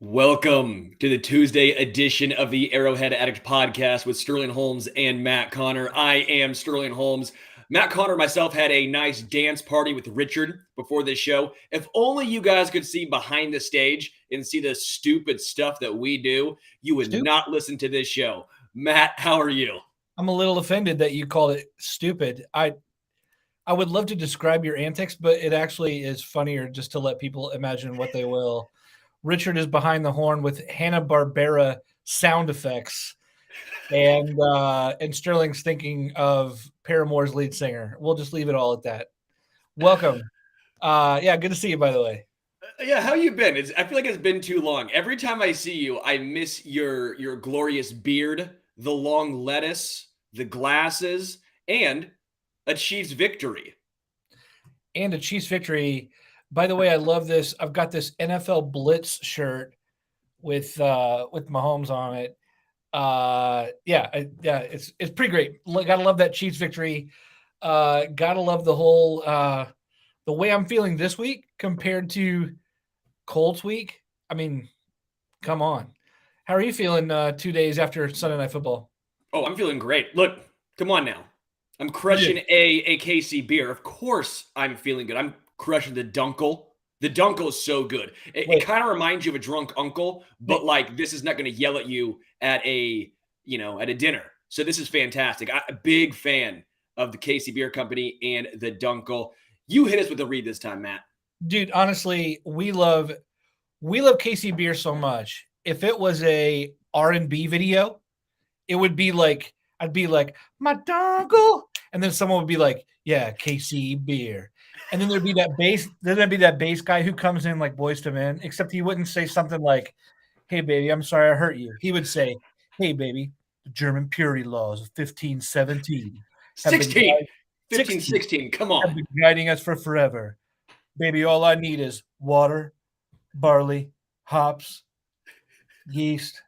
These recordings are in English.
Welcome to the Tuesday edition of the Arrowhead Addict podcast with Sterling Holmes and Matt Connor. I am Sterling Holmes. Matt Connor and myself had a nice dance party with Richard before this show. If only you guys could see behind the stage and see the stupid stuff that we do, you would not listen to this show. Matt, how are you? I'm a little offended that you called it stupid. I would love to describe your antics, but it actually is funnier just to let people imagine what they will. Richard is behind the horn with Hanna-Barbera sound effects, and Sterling's thinking of Paramore's lead singer. We'll just leave it all at that. Welcome. Yeah, good to see you, by the way. Yeah, how you been? I feel like it's been too long. Every time I see you, I miss your glorious beard, the long lettuce, the glasses, and a Chiefs victory. And a Chiefs victory. By the way, I love this. I've got this NFL Blitz shirt with Mahomes on it. It's pretty great. Gotta love that Chiefs victory. Gotta love the whole the way I'm feeling this week compared to Colts week. I mean, come on. How are you feeling 2 days after Sunday Night Football? Oh, I'm feeling great. Look, come on now. I'm crushing a KC beer. Of course I'm feeling good. I'm crushing the Dunkel. The Dunkel is so good. It kind of reminds you of a drunk uncle, but like this is not going to yell at you at a dinner. So this is fantastic. I'm a big fan of the KC Beer Company and the Dunkel. You hit us with the read this time, Matt. Dude, honestly, we love KC Beer so much. If it was a R&B video, it would be like I'd be like, my Dunkel, and then someone would be like, yeah, KC Beer. And then there'd be that bass guy who comes in like Boyz II Men, except he wouldn't say something like, hey, baby, I'm sorry I hurt you. He would say, hey, baby, the German purity laws of 1517 16, come on. Have been guiding us for forever. Baby, all I need is water, barley, hops, yeast,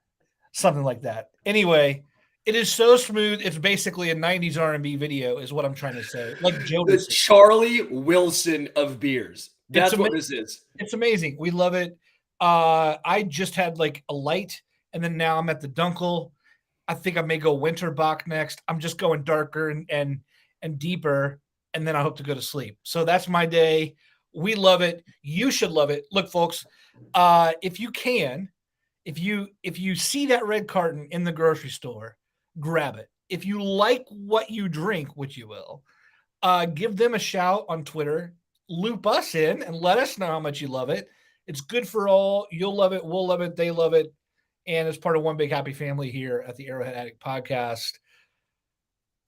something like that. Anyway, it is so smooth. It's basically a 90s R&B video is what I'm trying to say. Like the Charlie Wilson of beers. That's what this is. It's amazing. We love it. I just had like a light, and then now I'm at the Dunkel. I think I may go Winterbach next. I'm just going darker and deeper, and then I hope to go to sleep. So that's my day. We love it. You should love it. Look, folks, if you can, if you see that red carton in the grocery store, grab it. If you like what you drink, which you will, give them a shout on Twitter. Loop us in and let us know how much you love it. It's good for all. You'll love it. We'll love it. They love it. And it's part of one big happy family here at the Arrowhead Addict podcast.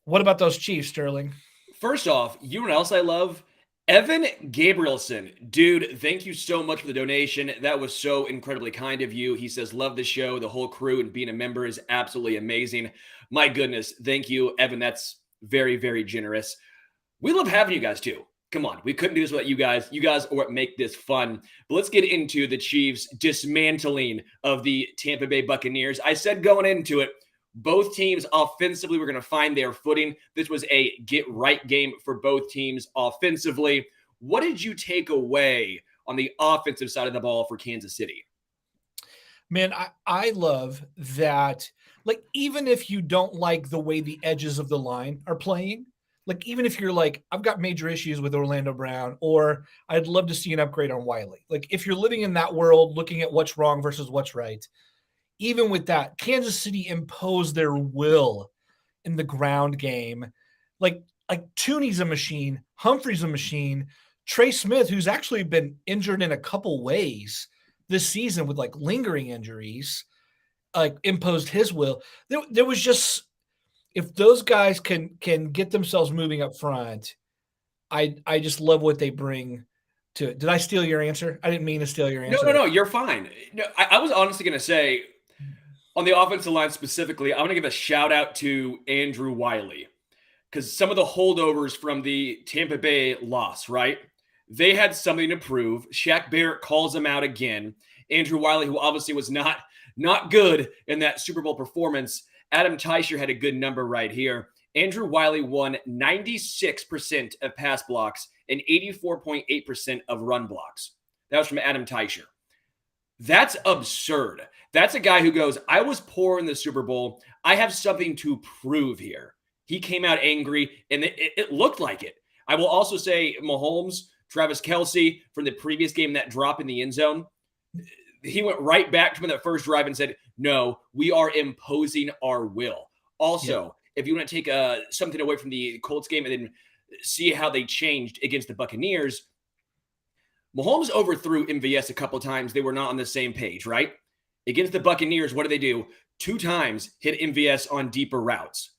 What about those Chiefs, Sterling? First off, you know what else I love? Evan Gabrielson. Dude, thank you so much for the donation. That was so incredibly kind of you. He says, love the show. The whole crew and being a member is absolutely amazing. My goodness. Thank you, Evan. That's very, very generous. We love having you guys too. Come on. We couldn't do this without you guys. You guys are what make this fun. But let's get into the Chiefs' dismantling of the Tampa Bay Buccaneers. I said going into it, both teams offensively were going to find their footing. This was a get-right game for both teams offensively. What did you take away on the offensive side of the ball for Kansas City? Man, I love that. Like, even if you don't like the way the edges of the line are playing, like, even if you're like, I've got major issues with Orlando Brown, or I'd love to see an upgrade on Wiley. Like, if you're living in that world, looking at what's wrong versus what's right, even with that, Kansas City imposed their will in the ground game. Like Tooney's a machine, Humphrey's a machine, Trey Smith, who's actually been injured in a couple ways this season with like lingering injuries, like imposed his will. There was just, if those guys can get themselves moving up front, I just love what they bring to it. Did I steal your answer? I didn't mean to steal your answer. No, you're fine. No, I was honestly going to say, on the offensive line specifically, I want to give a shout out to Andrew Wiley, because some of the holdovers from the Tampa Bay loss, right? They had something to prove. Shaq Barrett calls them out again. Andrew Wiley, who obviously was not good in that Super Bowl performance. Adam Teicher had a good number right here. Andrew Wiley won 96% of pass blocks and 84.8% of run blocks. That was from Adam Teicher. That's absurd. That's a guy who goes, I was poor in the Super Bowl. I have something to prove here. He came out angry, and it looked like it. I will also say Mahomes, Travis Kelce, from the previous game, that drop in the end zone, he went right back to that first drive and said, no, we are imposing our will. Also, Yeah. if you want to take something away from the Colts game and then see how they changed against the Buccaneers, Mahomes overthrew MVS a couple times. They were not on the same page, right? Against the Buccaneers, what do they do? 2 times hit MVS on deeper routes.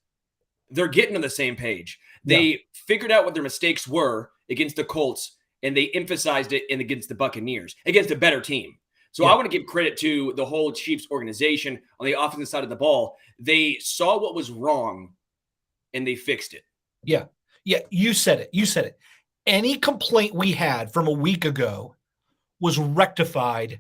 They're getting on the same page. Yeah. They figured out what their mistakes were against the Colts, and they emphasized it against the Buccaneers, against a better team. So Yeah. I want to give credit to the whole Chiefs organization on the offensive side of the ball. They saw what was wrong, and they fixed it. Yeah. Yeah. You said it. You said it. Any complaint we had from a week ago was rectified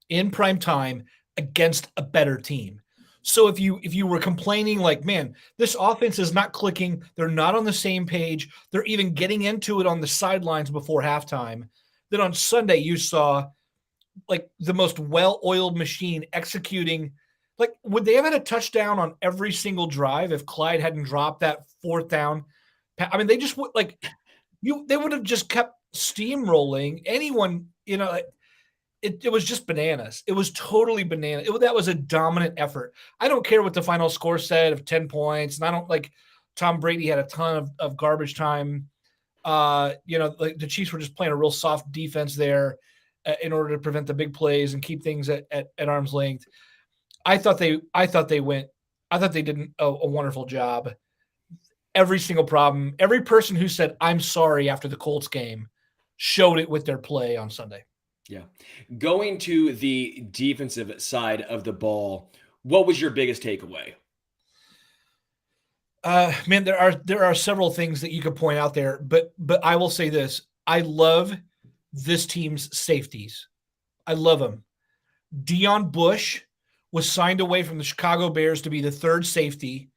in prime time against a better team. So if you were complaining like, man, this offense is not clicking, they're not on the same page, they're even getting into it on the sidelines before halftime, then on Sunday you saw like the most well-oiled machine executing. Like, would they have had a touchdown on every single drive if Clyde hadn't dropped that fourth down? I mean, they just would like they would have just kept steamrolling anyone, it was just bananas. It was totally bananas. That was a dominant effort. I don't care what the final score said of 10 points, and I don't like Tom Brady had a ton of garbage time. Like the Chiefs were just playing a real soft defense there in order to prevent the big plays and keep things at arm's length. I thought they did a wonderful job. Every single problem, every person who said, I'm sorry after the Colts game showed it with their play on Sunday. Yeah. Going to the defensive side of the ball, what was your biggest takeaway? Man, there are several things that you could point out there, but I will say this. I love this team's safeties. I love them. Deion Bush was signed away from the Chicago Bears to be the third safety,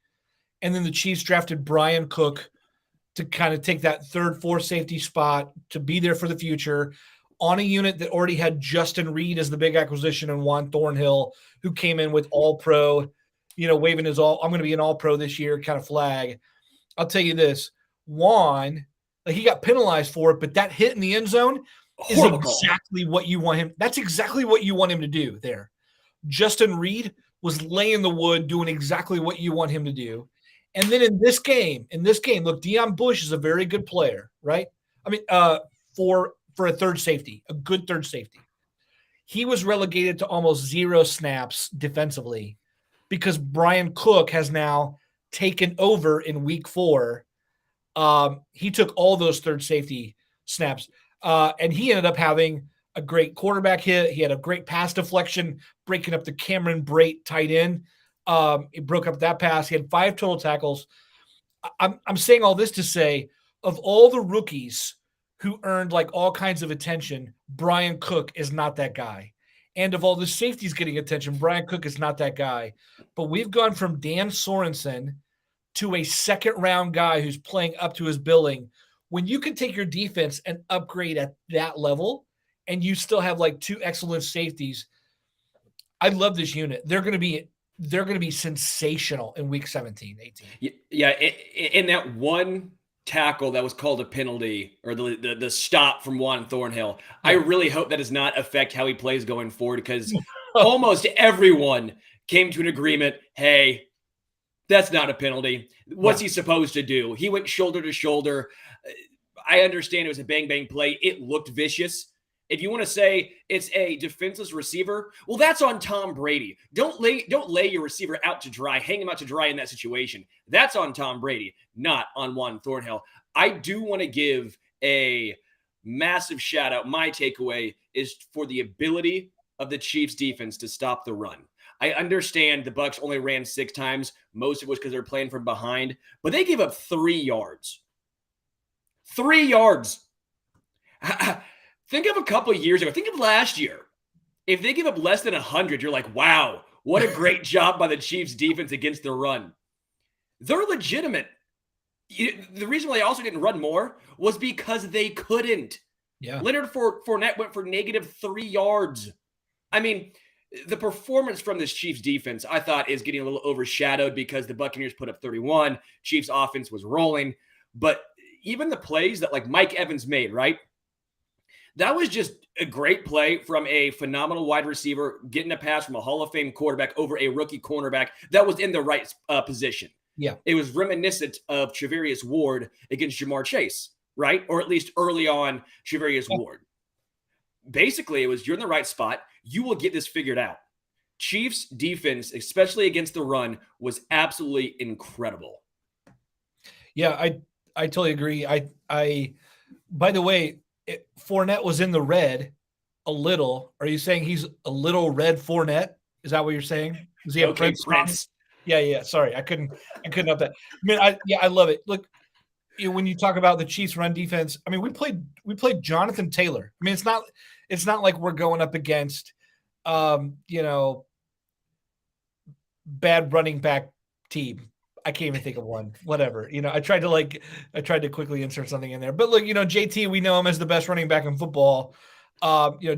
and then the Chiefs drafted Brian Cook to kind of take that third, fourth safety spot to be there for the future on a unit that already had Justin Reed as the big acquisition and Juan Thornhill, who came in with all-pro, waving his I'm going to be an all-pro this year kind of flag. I'll tell you this, Juan, he got penalized for it, but that hit in the end zone is exactly what you want him. That's exactly what you want him to do there. Justin Reed was laying the wood, doing exactly what you want him to do. And then in this game, look, Deion Bush is a very good player, right? I mean, for a third safety, a good third safety. He was relegated to almost 0 snaps defensively because Brian Cook has now taken over in week 4. He took all those third safety snaps, and he ended up having a great quarterback hit. He had a great pass deflection, breaking up the Cameron Brate tight end. He broke up that pass. He had 5 total tackles. I'm saying all this to say, of all the rookies who earned like all kinds of attention, Brian Cook is not that guy. And of all the safeties getting attention, Brian Cook is not that guy. But we've gone from Dan Sorensen to a second-round guy who's playing up to his billing. When you can take your defense and upgrade at that level, and you still have like 2 excellent safeties, I love this unit. They're going to be sensational in week 17, 18. Yeah, in that one tackle that was called a penalty, or the stop from Juan Thornhill, I really hope that does not affect how he plays going forward, because almost everyone came to an agreement, hey, that's not a penalty. What's he supposed to do? He went shoulder to shoulder. I understand it was a bang-bang play. It looked vicious. If you want to say it's a defenseless receiver, well, that's on Tom Brady. Don't lay your receiver out to dry, hang him out to dry in that situation. That's on Tom Brady, not on Juan Thornhill. I do want to give a massive shout out. My takeaway is for the ability of the Chiefs defense to stop the run. I understand the Bucs only ran 6 times. Most of it was because they're playing from behind, but they gave up 3 yards. 3 yards. Think of a couple of years ago. Think of last year. If they give up less than 100, you're like, wow, what a great job by the Chiefs defense against the run. They're legitimate. The reason why they also didn't run more was because they couldn't. Yeah. Leonard Fournette went for -3 yards. I mean, the performance from this Chiefs defense, I thought, is getting a little overshadowed because the Buccaneers put up 31. Chiefs offense was rolling. But even the plays that like Mike Evans made, right? That was just a great play from a phenomenal wide receiver, getting a pass from a Hall of Fame quarterback over a rookie cornerback that was in the right position. Yeah. It was reminiscent of Treverius Ward against Jamar Chase, right? Or at least early on, Treverius Ward. Basically, it was you're in the right spot. You will get this figured out. Chiefs defense, especially against the run, was absolutely incredible. Yeah, I totally agree. I by the way, Fournette was in the red a little. Are you saying he's a little red Fournette? Is that what you're saying? Does he have Okay, Prince? Yeah. Sorry, I couldn't up that. I mean, I love it. Look, when you talk about the Chiefs' run defense, I mean, we played Jonathan Taylor. I mean, it's not like we're going up against, bad running back team. I can't even think of one. Whatever. I tried to quickly insert something in there. But look, JT, we know him as the best running back in football.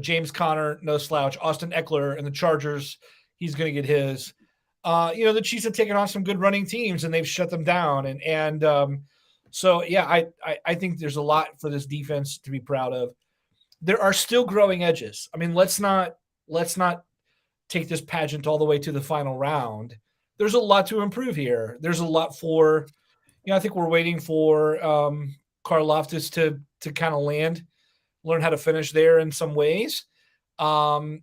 James Conner, no slouch. Austin Eckler and the Chargers, he's going to get his. The Chiefs have taken on some good running teams and they've shut them down. So yeah, I think there's a lot for this defense to be proud of. There are still growing edges. I mean, let's not take this pageant all the way to the final round. There's a lot to improve here. There's a lot for, I think we're waiting for Karlaftis to kind of learn how to finish there in some ways. But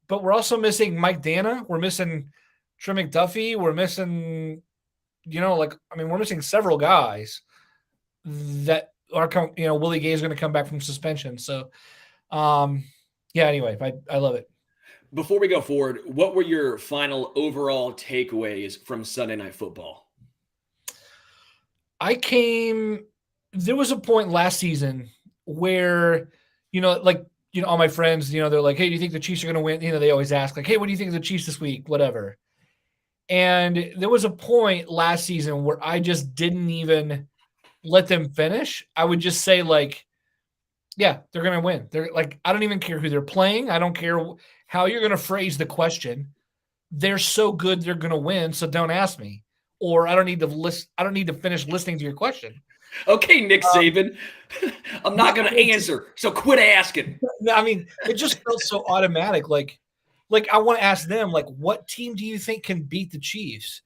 we're also missing Mike Dana. We're missing Trey McDuffie. We're missing, we're missing several guys that are, Willie Gay is going to come back from suspension. So, anyway, I love it. Before we go forward, what were your final overall takeaways from Sunday Night Football? There was a point last season where, all my friends, they're like, hey, do you think the Chiefs are going to win? They always ask like, hey, what do you think of the Chiefs this week? Whatever. And there was a point last season where I just didn't even let them finish. I would just say like, yeah, they're going to win. They're like, I don't even care who they're playing. I don't care how you're going to phrase the question. They're so good, they're going to win. So don't ask me, or I don't need to finish listening to your question. Okay, Nick Saban, I'm not going to answer. So quit asking. I mean, it just felt so automatic. Like I want to ask them, like, what team do you think can beat the Chiefs?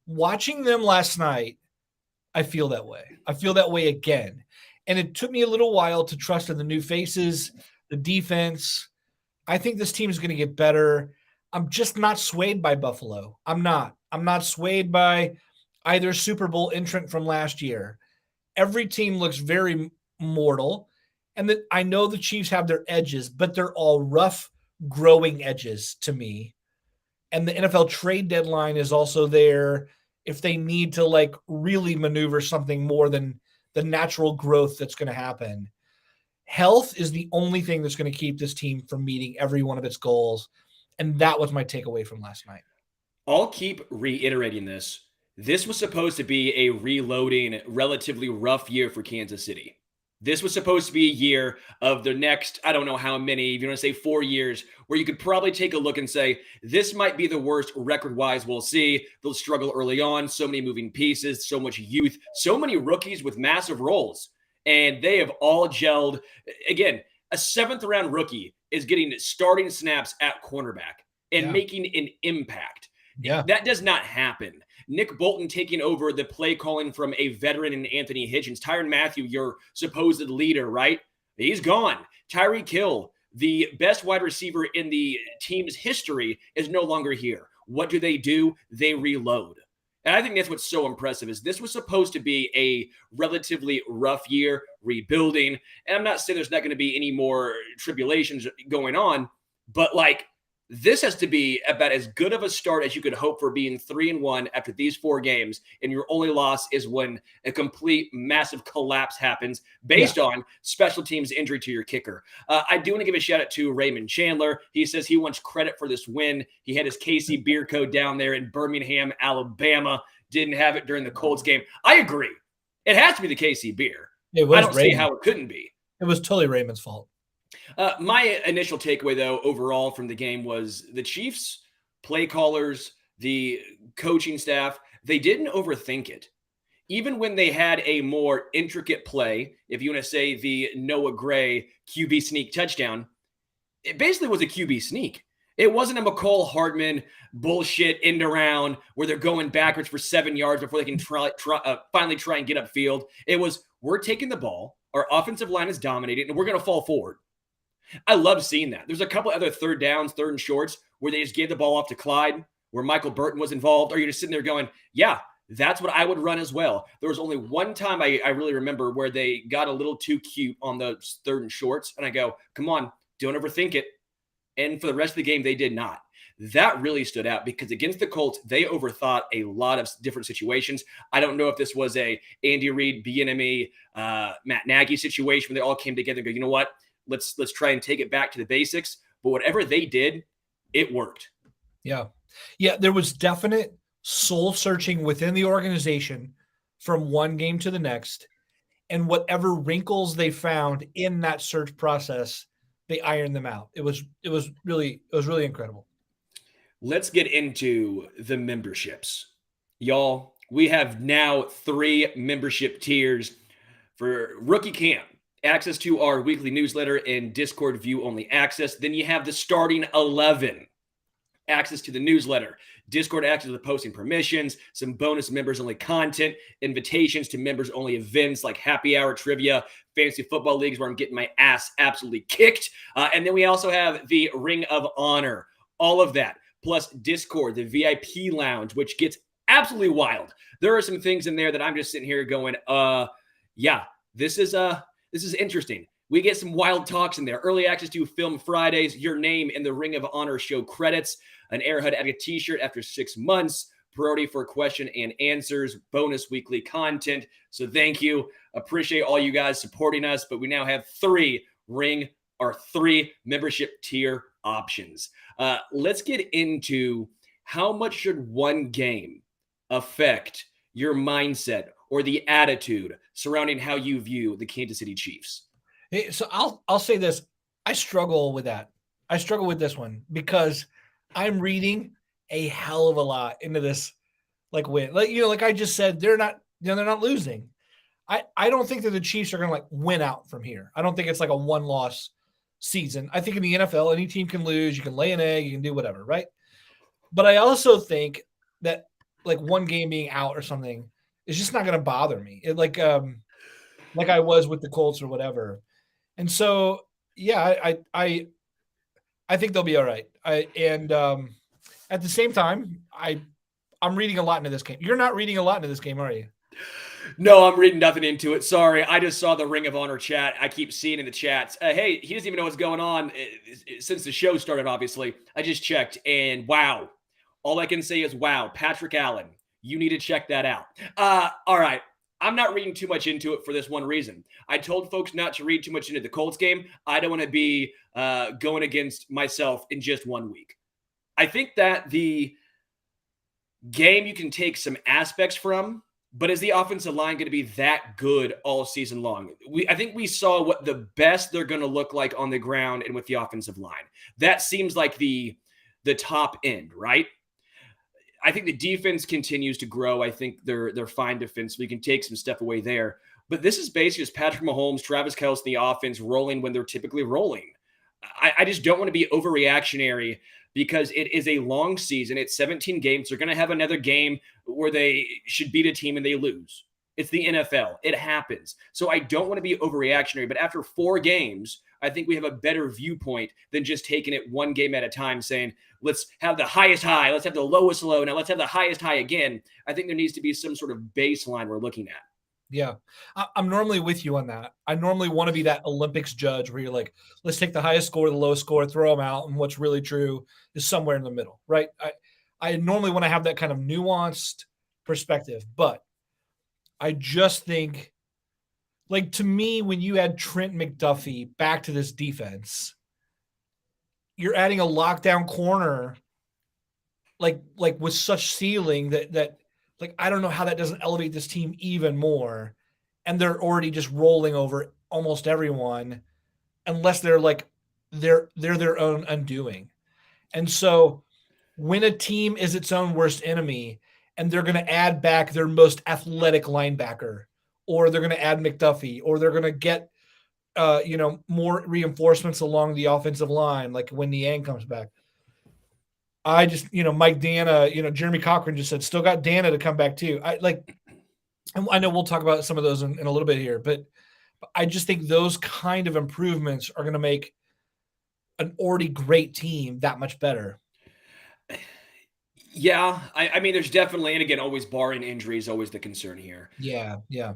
Watching them last night, I feel that way. I feel that way again. And it took me a little while to trust in the new faces, the defense. I think this team is going to get better. I'm just not swayed by Buffalo. I'm not swayed by either Super Bowl entrant from last year. Every team looks very mortal. And I know the Chiefs have their edges, but they're all rough, growing edges to me. And the NFL trade deadline is also there if they need to like really maneuver something more than the natural growth that's going to happen. Health is the only thing that's going to keep this team from meeting every one of its goals. And that was my takeaway from last night. I'll keep reiterating this. This was supposed to be a reloading, relatively rough year for Kansas City. This was supposed to be a year of the next, I don't know how many, if you want to say 4 years, where you could probably take a look and say, this might be the worst record-wise we'll see. They'll struggle early on, so many moving pieces, so much youth, so many rookies with massive roles. And they have all gelled. Again, a seventh-round rookie is getting starting snaps at cornerback and making an impact. Yeah. That does not happen. Nick Bolton taking over the play calling from a veteran in Anthony Hitchens. Tyrann Mathieu, your supposed leader, right? He's gone. Tyreek Hill, the best wide receiver in the team's history, is no longer here. What do? They reload. And I think that's what's so impressive is this was supposed to be a relatively rough year, rebuilding. And I'm not saying there's not going to be any more tribulations going on, but like, this has to be about as good of a start as you could hope for being 3-1 after these 4 games. And your only loss is when a complete massive collapse happens based on special teams injury to your kicker. I do want to give a shout out to Raymond Chandler. He says he wants credit for this win. He had his KC beer code down there in Birmingham, Alabama. Didn't have it during the Colts game. I agree. It has to be the KC beer. I don't see how it couldn't be. It was totally Raymond's fault. My initial takeaway, though, overall from the game was the Chiefs play callers, the coaching staff, they didn't overthink it. Even when they had a more intricate play, if you want to say the Noah Gray QB sneak touchdown, it basically was a QB sneak. It wasn't a McCall Hardman bullshit end around where they're going backwards for 7 yards before they can finally try and get upfield. It was, we're taking the ball, our offensive line is dominating, and we're going to fall forward. I love seeing that. There's a couple other third downs, third and shorts, where they just gave the ball off to Clyde, where Michael Burton was involved. Or you're just sitting there going, yeah, that's what I would run as well. There was only one time I really remember where they got a little too cute on the third and shorts. And I go, come on, don't overthink it. And for the rest of the game, they did not. That really stood out because against the Colts, they overthought a lot of different situations. I don't know if this was a Andy Reid, Bieniemy, Matt Nagy situation where they all came together and go, you know what? Let's try and take it back to the basics. But whatever they did, it worked. Yeah. Yeah, there was definite soul searching within the organization from one game to the next. And whatever wrinkles they found in that search process, they ironed them out. It was really incredible. Let's get into the memberships. Y'all, we have now 3 membership tiers for rookie camp. Access to our weekly newsletter and Discord view only access. Then you have the starting 11. Access to the newsletter, Discord access to the posting permissions, some bonus members only content, invitations to members only events like happy hour trivia, fantasy football leagues where I'm getting my ass absolutely kicked. And then we also have the Ring of Honor, all of that, plus Discord, the VIP lounge, which gets absolutely wild. There are some things in there that I'm just sitting here going, yeah, this is interesting. We get some wild talks in there. Early access to Film Fridays, your name in the Ring of Honor show credits, an Arrowhead Addict t-shirt after 6 months, priority for question and answers, bonus weekly content. So thank you. Appreciate all you guys supporting us. But we now have 3 membership tier options. Let's get into how much should one game affect your mindset or the attitude surrounding how you view the Kansas City Chiefs. Hey, so I'll say this. I struggle with that. I struggle with this one because I'm reading a hell of a lot into this win. Like I just said, they're not losing. I don't think that the Chiefs are going to win out from here. I don't think it's like a one-loss season. I think in the NFL, any team can lose. You can lay an egg. You can do whatever, right? But I also think that one game being out or something is just not going to bother me. Like I was with the Colts or whatever. And so, yeah, I think they'll be all right. At the same time, I'm reading a lot into this game. You're not reading a lot into this game, are you? No, I'm reading nothing into it. Sorry. I just saw the Ring of Honor chat. I keep seeing in the chats. Hey, he doesn't even know what's going on since the show started, obviously. I just checked, and wow. All I can say is, wow, Patrick Allen, you need to check that out. All right. I'm not reading too much into it for this one reason. I told folks not to read too much into the Colts game. I don't want to be going against myself in just 1 week. I think that the game you can take some aspects from, but is the offensive line going to be that good all season long? I think we saw what the best they're going to look like on the ground and with the offensive line. That seems like the top end, right? I think the defense continues to grow. I think they're fine defensively. We can take some stuff away there. But this is basically just Patrick Mahomes, Travis Kelce, the offense rolling when they're typically rolling. I just don't want to be overreactionary because it is a long season. It's 17 games. They're going to have another game where they should beat a team and they lose. It's the NFL. It happens. So I don't want to be overreactionary. But after 4 games, I think we have a better viewpoint than just taking it one game at a time saying, let's have the highest high, let's have the lowest low, now let's have the highest high again. I think there needs to be some sort of baseline we're looking at. Yeah, I'm normally with you on that. I normally want to be that Olympics judge where you're like, let's take the highest score, the lowest score, throw them out, and what's really true is somewhere in the middle, right? I normally want to have that kind of nuanced perspective, but I just think, to me, when you add Trent McDuffie back to this defense, you're adding a lockdown corner, with such ceiling that I don't know how that doesn't elevate this team even more. And they're already just rolling over almost everyone. unless they're their own undoing. And so when a team is its own worst enemy and they're going to add back their most athletic linebacker, or they're going to add McDuffie, or they're going to get more reinforcements along the offensive line, like when Niang comes back. I just, Mike Dana, Jeremy Cochran just said, still got Dana to come back too. I know we'll talk about some of those in a little bit here, but I just think those kind of improvements are going to make an already great team that much better. Yeah, I mean, there's definitely, and again, always barring injury is always the concern here. Yeah, yeah.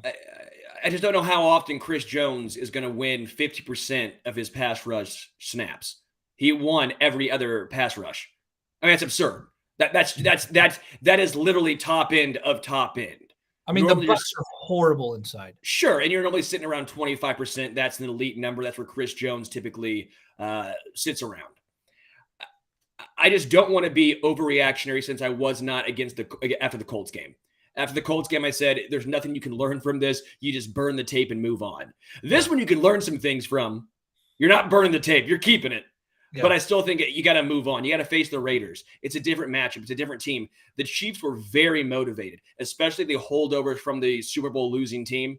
I just don't know how often Chris Jones is going to win 50% of his pass rush snaps. He won every other pass rush. I mean, that's absurd. That is literally top end of top end. I mean, normally the Bucs are horrible inside. Sure, and you're normally sitting around 25%. That's an elite number. That's where Chris Jones typically sits around. I just don't want to be overreactionary, since I was not after the Colts game. After the Colts game, I said, there's nothing you can learn from this. You just burn the tape and move on. This one you can learn some things from. You're not burning the tape. You're keeping it. Yeah. But I still think you got to move on. You got to face the Raiders. It's a different matchup. It's a different team. The Chiefs were very motivated, especially the holdovers from the Super Bowl losing team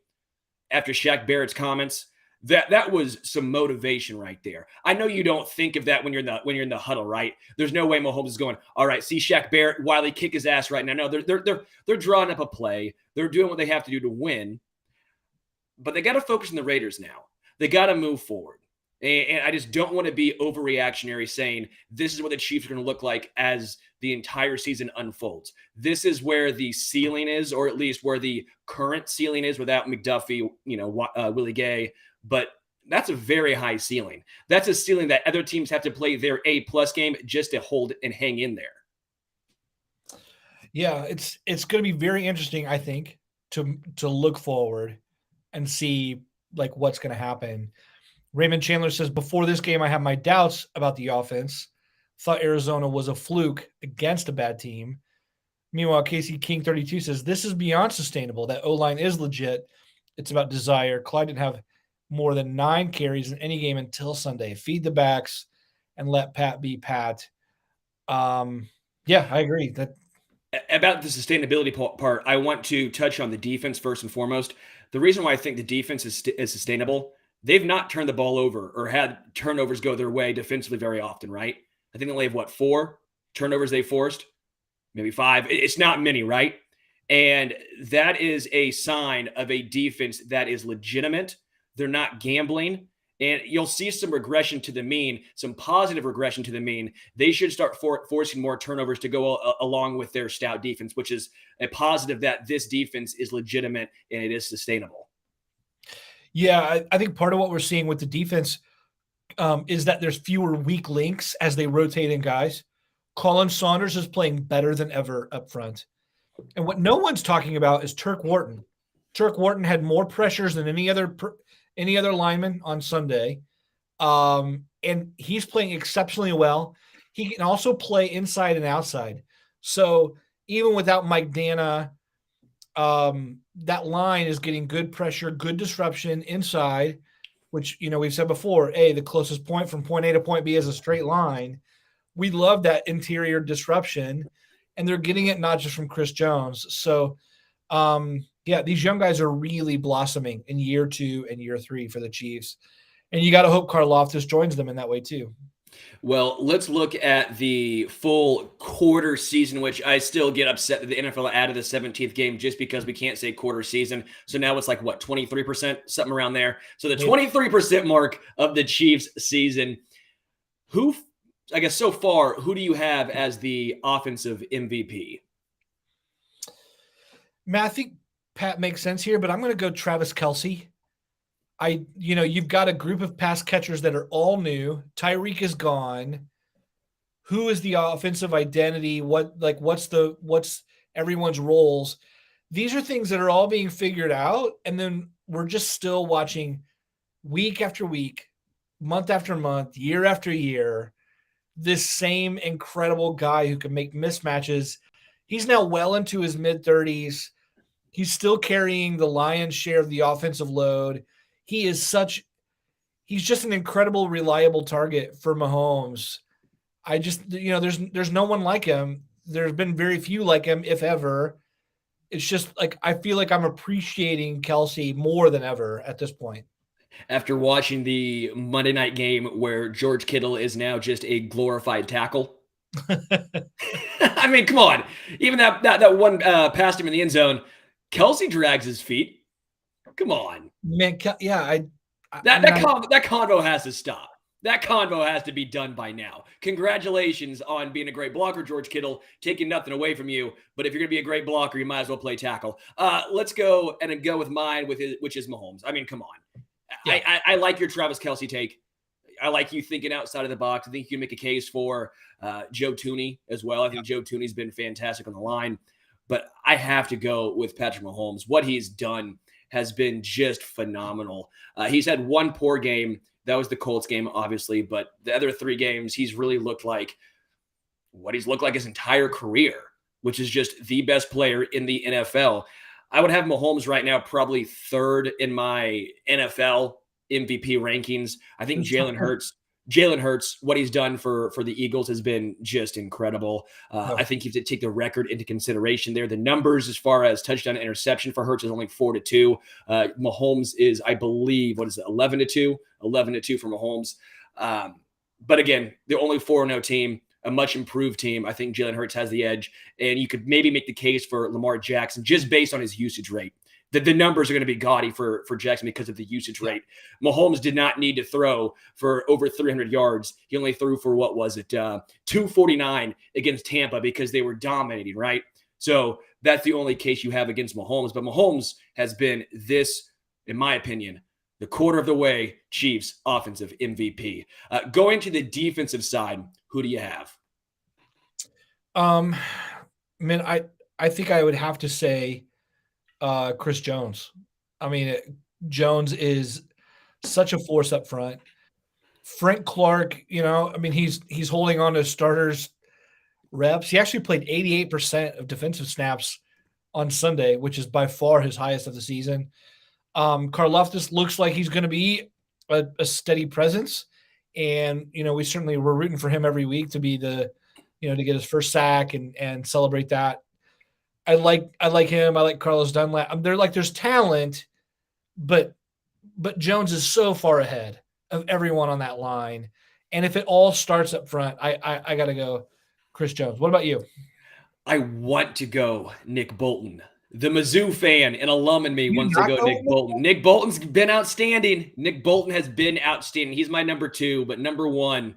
after Shaq Barrett's comments. That was some motivation right there. I know you don't think of that when you're in the huddle, right? There's no way Mahomes is going, all right, see Shaq Barrett, Wiley kick his ass right now. No, they're drawing up a play. They're doing what they have to do to win. But they got to focus on the Raiders now. They got to move forward. And I just don't want to be overreactionary saying this is what the Chiefs are going to look like as the entire season unfolds. This is where the ceiling is, or at least where the current ceiling is without McDuffie, Willie Gay. But that's a very high ceiling. That's a ceiling that other teams have to play their A+ game just to hold and hang in there. Yeah, it's going to be very interesting, I think, to look forward and see like what's going to happen. Raymond Chandler says, before this game, I have my doubts about the offense. Thought Arizona was a fluke against a bad team. Meanwhile, Casey King 32 says, this is beyond sustainable. That O-line is legit. It's about desire. Clyde didn't have more than 9 carries in any game until Sunday. Feed the backs and let Pat be Pat. Yeah, I agree. That about the sustainability part, I want to touch on the defense first and foremost. The reason why I think the defense is sustainable, they've not turned the ball over or had turnovers go their way defensively very often, right? I think they only have, 4 turnovers they forced? Maybe 5. It's not many, right? And that is a sign of a defense that is legitimate. They're not gambling. And you'll see some regression to the mean, some positive regression to the mean. They should start forcing more turnovers to go along with their stout defense, which is a positive that this defense is legitimate and it is sustainable. Yeah, I think part of what we're seeing with the defense is that there's fewer weak links as they rotate in guys. Colin Saunders is playing better than ever up front. And what no one's talking about is Turk Wharton. Turk Wharton had more pressures than any other lineman on Sunday. And he's playing exceptionally well. He can also play inside and outside. So even without Mike Dana, that line is getting good pressure, good disruption inside, which, we've said before, the closest point from point A to point B is a straight line. We love that interior disruption, and they're getting it not just from Chris Jones. So, these young guys are really blossoming in year 2 and year 3 for the Chiefs. And you got to hope Karlaftis joins them in that way too. Well, let's look at the full quarter season, which I still get upset that the NFL added the 17th game just because we can't say quarter season. So now it's 23%, something around there. So the 23% mark of the Chiefs season. I guess so far, who do you have as the offensive MVP? Matt, I think Pat makes sense here, but I'm going to go Travis Kelce. You've got a group of pass catchers that are all new. Tyreek is gone. Who is the offensive identity? What's everyone's roles? These are things that are all being figured out. And then we're just still watching week after week, month after month, year after year, this same incredible guy who can make mismatches. He's now well into his mid-30s. He's still carrying the lion's share of the offensive load. He is such he's just an incredible, reliable target for Mahomes. I just, there's no one like him. There's been very few like him, if ever. It's just like I feel like I'm appreciating Kelsey more than ever at this point. After watching the Monday night game where George Kittle is now just a glorified tackle. I mean, come on. Even that one past him in the end zone, Kelsey drags his feet. Come on. Man, yeah, that convo has to stop. That convo has to be done by now. Congratulations on being a great blocker, George Kittle, taking nothing away from you. But if you're going to be a great blocker, you might as well play tackle. Let's go and go with mine, which is Mahomes. I mean, come on. Yeah. I like your Travis Kelce take. I like you thinking outside of the box. I think you can make a case for Joe Tooney as well. I think Joe Tooney's been fantastic on the line. But I have to go with Patrick Mahomes. What he's done has been just phenomenal. He's had one poor game. That was the Colts game, obviously. But the other 3 games, he's really looked like what he's looked like his entire career, which is just the best player in the NFL. I would have Mahomes right now probably 3rd in my NFL MVP rankings. I think Jalen Hurts, what he's done for the Eagles has been just incredible. I think you have to take the record into consideration there. The numbers as far as touchdown and interception for Hurts is only 4-2. Mahomes is, I believe, 11-2? 11-2 for Mahomes. But again, the only 4-0 team, a much improved team. I think Jalen Hurts has the edge, and you could maybe make the case for Lamar Jackson just based on his usage rate. The numbers are going to be gaudy for Jackson because of the usage rate. Mahomes did not need to throw for over 300 yards. He only threw for, 249 against Tampa because they were dominating, right? So that's the only case you have against Mahomes. But Mahomes has been this, in my opinion, the quarter of the way Chiefs offensive MVP. Going to the defensive side, who do you have? Man, I think I would have to say Chris Jones. I mean, Jones is such a force up front. Frank Clark, he's holding on to starters reps. He actually played 88% of defensive snaps on Sunday, which is by far his highest of the season. Karlaftis looks like he's going to be a steady presence. And, we're rooting for him every week to be to get his first sack and celebrate that. I like him. I like Carlos Dunlap. There's talent, but Jones is so far ahead of everyone on that line. And if it all starts up front, I got to go Chris Jones. What about you? I want to go Nick Bolton. The Mizzou fan and alum in me wants to go Nick Bolton. Nick Bolton's been outstanding. Nick Bolton has been outstanding. He's my number 2, but number 1,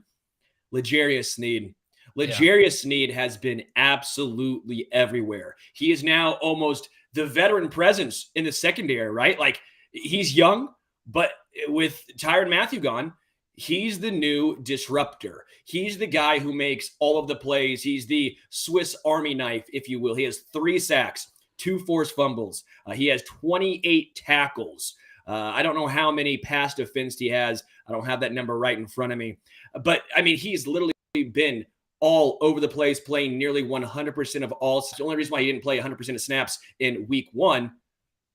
L'Jarius Sneed. L'Jarius Sneed has been absolutely everywhere. He is now almost the veteran presence in the secondary, right? Like, he's young, but with Tyrann Mathieu gone, he's the new disruptor. He's the guy who makes all of the plays. He's the Swiss Army knife, if you will. He has 3 sacks, 2 forced fumbles. He has 28 tackles. I don't know how many pass defense he has. I don't have that number right in front of me. But, I mean, he's literally been all over the place, playing nearly 100% of all. It's the only reason why he didn't play 100% of snaps in week 1.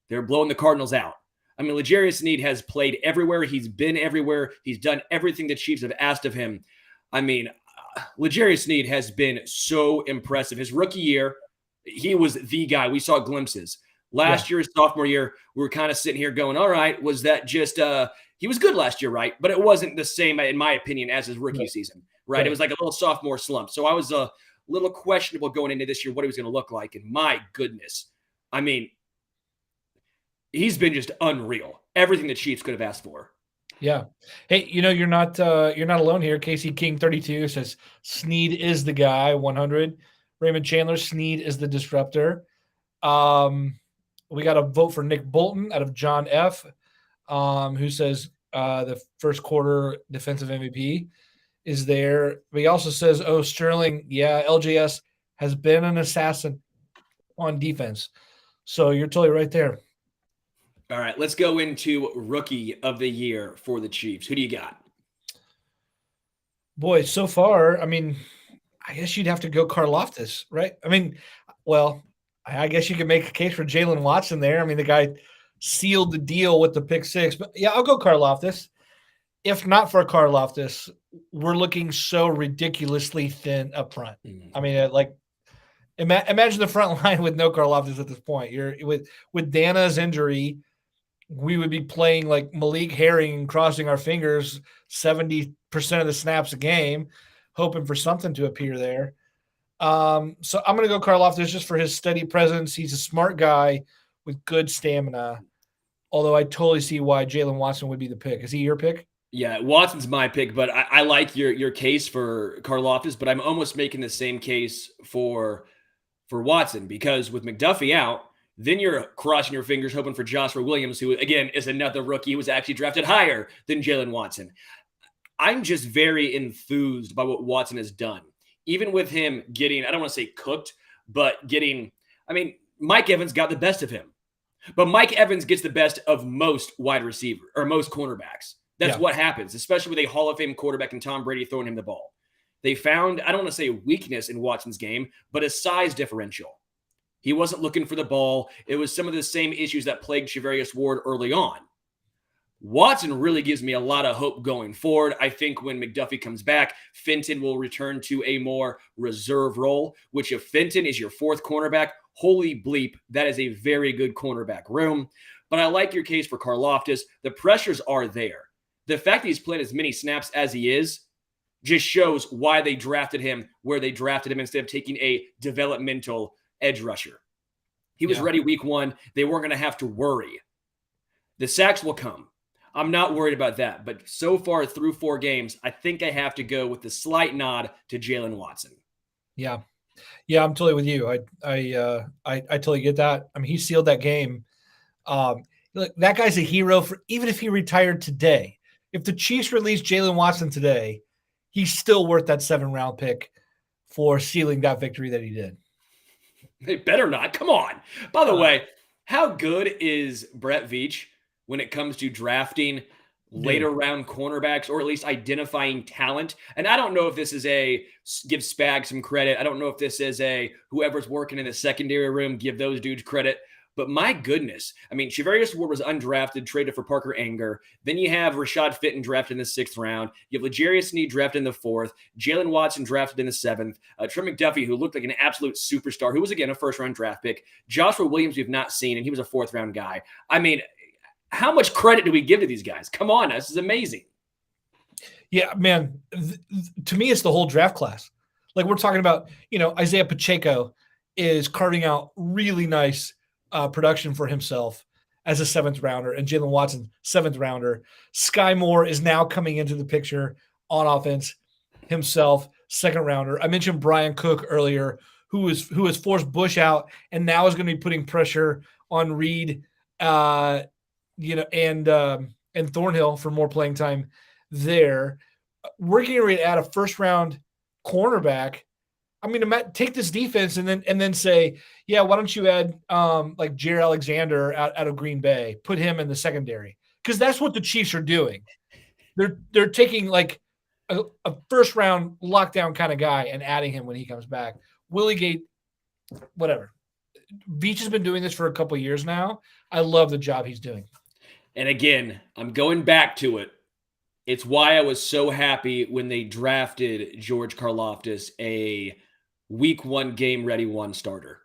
They're blowing the Cardinals out. I mean, L'Jarius Sneed has played everywhere. He's been everywhere. He's done everything the Chiefs have asked of him. I mean, L'Jarius Sneed has been so impressive. His rookie year, he was the guy. We saw glimpses. Last year, his sophomore year, we were kind of sitting here going, all right, was that just he was good last year, right? But it wasn't the same, in my opinion, as his rookie season, right? It was like a little sophomore slump. So I was a little questionable going into this year what he was going to look like. And my goodness, I mean, he's been just unreal. Everything the Chiefs could have asked for. Yeah. Hey, you're not alone here. Casey King 32 says Sneed is the guy. 100. Raymond Chandler, Sneed is the disruptor. We got a vote for Nick Bolton out of John F. Who says the first quarter defensive MVP is there. But he also says, oh, Sterling, yeah, LJS has been an assassin on defense. So you're totally right there. All right, let's go into rookie of the year for the Chiefs. Who do you got? Boy, so far, I mean, I guess you'd have to go Karlaftis, right? I mean, well, I guess you could make a case for Jalen Watson there. I mean, the guy sealed the deal with the pick 6. But, yeah, I'll go Karlaftis. if not for Karlaftis, we're looking so ridiculously thin up front. I mean, imagine the front line with no Karlaftis at this point. You're with Dana's injury, we would be playing like Malik Herring, crossing our fingers 70% of the snaps a game, hoping for something to appear there. So I'm going to go Karlaftis just for his steady presence. He's a smart guy with good stamina. Although I totally see why Jalen Watson would be the pick. Is he your pick? Yeah, Watson's my pick, but I like your case for Karlaftis, but I'm almost making the same case for Watson because with McDuffie out, then you're crossing your fingers hoping for Joshua Williams, who again is another rookie who was actually drafted higher than Jalen Watson. I'm just very enthused by what Watson has done. Even with him getting, I don't want to say cooked, but getting, I mean, Mike Evans got the best of him. But Mike Evans gets the best of most wide receiver or most cornerbacks. That's what happens, especially with a Hall of Fame quarterback and Tom Brady throwing him the ball. They found, I don't want to say weakness in Watson's game, but a size differential. He wasn't looking for the ball. It was some of the same issues that plagued Charvarius Ward early on. Watson really gives me a lot of hope going forward. I think when McDuffie comes back, Fenton will return to a more reserve role, which if Fenton is your fourth cornerback, holy bleep, that is a very good cornerback room. But I like your case for Karlaftis. The pressures are there. The fact that he's playing as many snaps as he is just shows why they drafted him where they drafted him instead of taking a developmental edge rusher. He was ready week one. They weren't going to have to worry. The sacks will come. I'm not worried about that. But so far through 4 games, I think I have to go with the slight nod to Jalen Watson. Yeah. Yeah, I'm totally with you. I totally get that. I mean, he sealed that game. Look, that guy's a hero for even if he retired today. If the Chiefs released Jalen Watson today, he's still worth that 7th-round pick for sealing that victory that he did. They better not. Come on. By the way, how good is Brett Veach when it comes to drafting later round cornerbacks or at least identifying talent? And I don't know if this is a give Spag some credit. I don't know if this is a whoever's working in the secondary room, give those dudes credit. But my goodness, I mean, Charvarius Ward was undrafted, traded for Parker Anger. Then you have Rashad Fitton drafted in the 6th round. You have L'Jarius Sneed drafted in the 4th. Jalen Watson drafted in the 7th. Trent McDuffie, who looked like an absolute superstar, who was, again, a first-round draft pick. Joshua Williams, we've not seen, and he was a 4th-round guy. I mean, how much credit do we give to these guys? Come on, this is amazing. Yeah, man, to me, it's the whole draft class. Like we're talking about, Isaiah Pacheco is carving out really nice production for himself as a 7th rounder, and Jalen Watson, 7th rounder. Sky Moore is now coming into the picture on offense himself, 2nd rounder. I mentioned Brian Cook earlier, who has forced Bush out and now is going to be putting pressure on Reed, and Thornhill for more playing time there. We're getting ready to add a 1st-round cornerback. I mean, take this defense and then say, yeah, why don't you add like Jair Alexander out of Green Bay, put him in the secondary, because that's what the Chiefs are doing. They're taking like a 1st-round lockdown kind of guy and adding him when he comes back. Willie Gate, whatever. Veach has been doing this for a couple of years now. I love the job he's doing. And again, I'm going back to it. It's why I was so happy when they drafted George Karlaftis, a week 1 game ready 1 starter.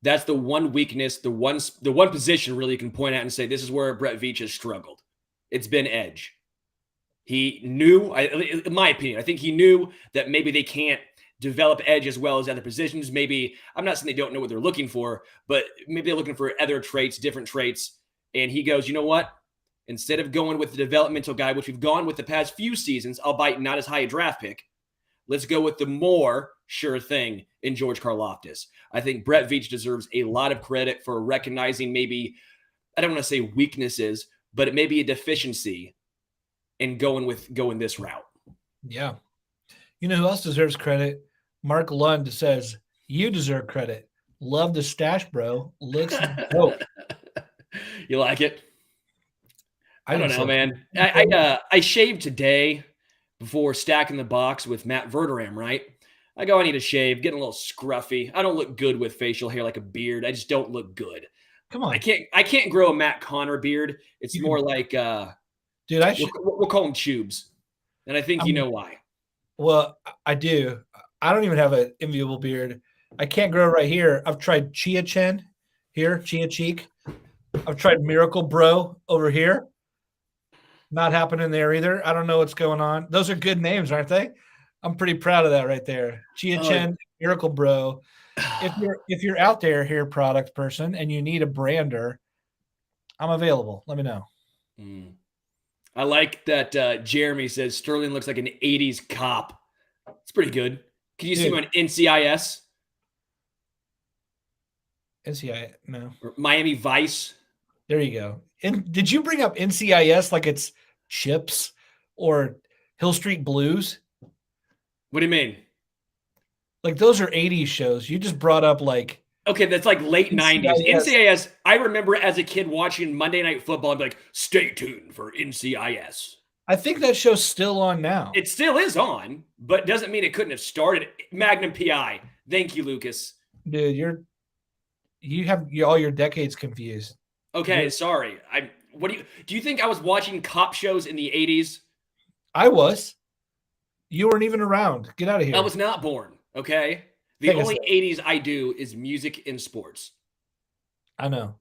That's the one weakness, the one position really you can point out and say this is where Brett Veach has struggled. It's been edge. He knew, in my opinion, I think he knew that maybe they can't develop edge as well as other positions. Maybe, I'm not saying they don't know what they're looking for, but maybe they're looking for other traits, different traits. And he goes, you know what? Instead of going with the developmental guy, which we've gone with the past few seasons, albeit not as high a draft pick, let's go with the more sure thing in George Karlaftis. I think Brett Veach deserves a lot of credit for recognizing maybe, I don't want to say weaknesses, but it may be a deficiency in going this route. Yeah. You know who else deserves credit? Mark Lund says, you deserve credit. Love the stash, bro. Looks dope. You like it? I don't know, man. I shaved today before stacking the box with Matt Verderam, right? I go, I need a shave, getting a little scruffy. I don't look good with facial hair like a beard. I just don't look good. Come on. I can't grow a Matt Connor beard. It's more like Dude, We'll call them tubes. And I think you know why. well, I do. I don't even have an enviable beard. I can't grow right here. I've tried Chia Chin here, Chia Cheek. I've tried Miracle Bro over here. Not happening there either. I don't know what's going on. Those are good names, aren't they? I'm pretty proud of that right there. Chia Chen, Miracle Bro. If you're out there, hair product person, and you need a brander, I'm available. Let me know. I like that Jeremy says Sterling looks like an 80s cop. It's pretty good. Can you see him on NCIS? NCIS, no. Or Miami Vice? There you go. And did you bring up NCIS like it's Chips or Hill Street Blues? What do you mean? Like those are 80s shows. You just brought up like okay, that's like late NCIS. 90s. NCIS, I remember as a kid watching Monday Night Football and be like, stay tuned for NCIS. I think that show's still on now. It still is on, but doesn't mean it couldn't have started. Magnum PI. Thank you, Lucas. Dude, you have all your decades confused. Okay, sorry. Do you think I was watching cop shows in the 80s? I was. You weren't even around. Get out of here. I was not born, okay? The only 80s I do is music and sports. I know.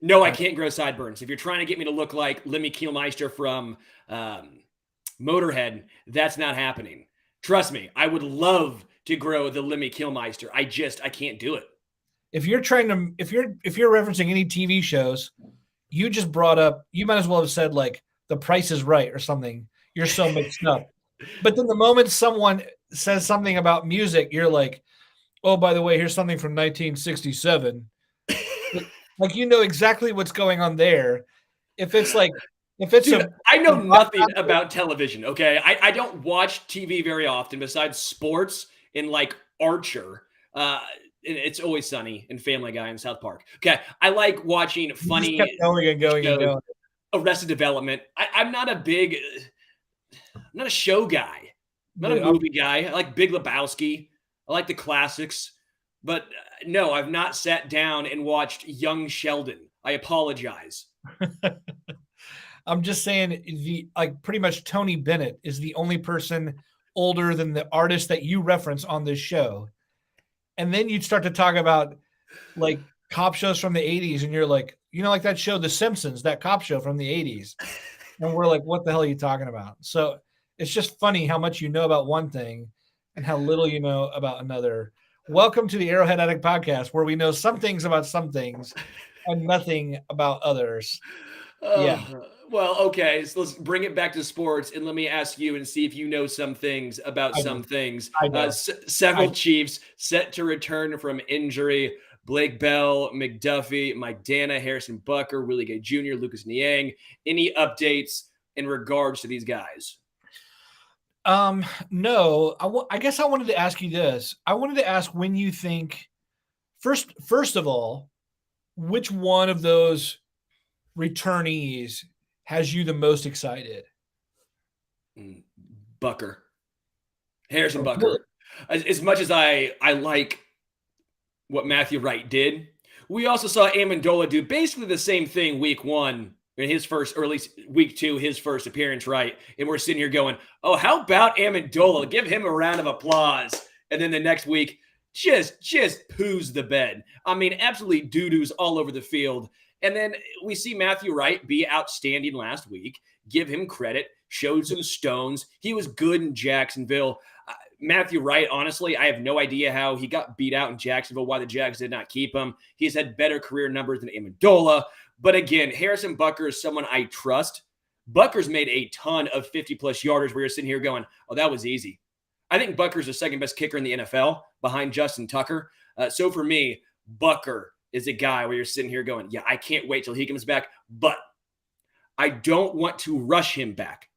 No, I can't grow sideburns. If you're trying to get me to look like Lemmy Kielmeister from Motorhead, that's not happening. Trust me, I would love to grow the Lemmy Kielmeister. I can't do it. If you're referencing any TV shows, you just brought up, you might as well have said like The Price is Right or something. You're so mixed up. But then the moment someone says something about music, you're like, oh, by the way, here's something from 1967. Like, you know exactly what's going on there. I know nothing about television, okay? I don't watch TV very often besides sports and like Archer. It's Always Sunny and Family Guy in South Park. Okay, I like watching funny going. Arrested Development. I'm not a show guy. I'm not a movie guy. I like Big Lebowski. I like the classics. But no, I've not sat down and watched Young Sheldon. I apologize. I'm just saying pretty much Tony Bennett is the only person older than the artist that you reference on this show. And then you'd start to talk about like cop shows from the 80s. And you're like, like that show, The Simpsons, that cop show from the 80s. And we're like, what the hell are you talking about? So it's just funny how much you know about one thing and how little you know about another. Welcome to the Arrowhead Addict podcast, where we know some things about some things and nothing about others. Yeah. Well, okay. So let's bring it back to sports, and let me ask you and see if you know some things about some things. Several Chiefs set to return from injury. Blake Bell, McDuffie, Mike Dana, Harrison Butker, Willie Gay Jr., Lucas Niang. Any updates in regards to these guys? No. I guess I wanted to ask you this. I wanted to ask when you think, first of all, which one of those returnees has you the most excited? Butker. Harrison Butker. As much as I like what Matthew Wright did, we also saw Amendola do basically the same thing week one in his first, or at least week two, his first appearance, right? And we're sitting here going, oh, how about Amendola? Give him a round of applause. And then the next week, just poos the bed. I mean, absolutely doo-doos all over the field. And then we see Matthew Wright be outstanding last week. Give him credit. Showed some stones. He was good in Jacksonville. Matthew Wright, honestly, I have no idea how he got beat out in Jacksonville, why the Jags did not keep him. He's had better career numbers than Amendola. But again, Harrison Butker is someone I trust. Butker's made a ton of 50-plus yarders where you're sitting here going, oh, that was easy. I think Butker's the second best kicker in the NFL behind Justin Tucker. So for me, Butker is a guy where you're sitting here going, yeah, I can't wait till he comes back. But I don't want to rush him back